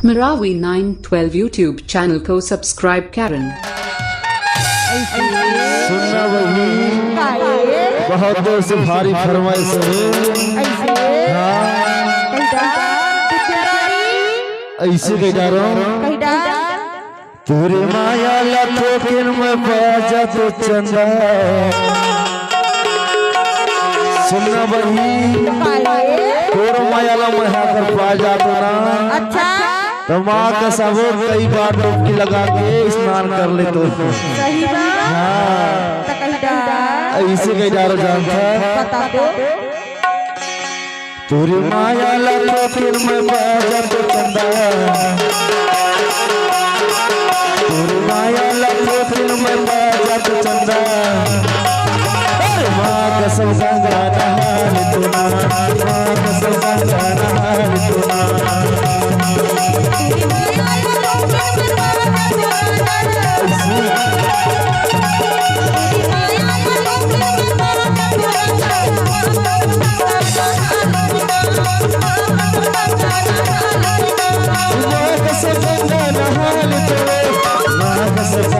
Marawi 912 YouTube channel को subscribe करें। सुनना वही बहुत देर से भारी फरमाइश है। ऐसे कह जा रहा हूँ तेरे माया लखोकिन में बाजा तो चंदा। सुनना वही तेरे माया में हाकर बाजा तो ना अच्छा तो माँ का सबो कई बार डुबकी लगा के स्नान कर ले तो सही बात। हाँ तो कहीं ऐसे कह जा रहा जानता बता दो तुरी माया लखो फिर में बाजा तो चंदा। तुरी माया लखो फिर में बाजा तो चंदा। माँ का सब संगाना हाल तुना, माँ का सब संगाना हाल तुना। माँ का सब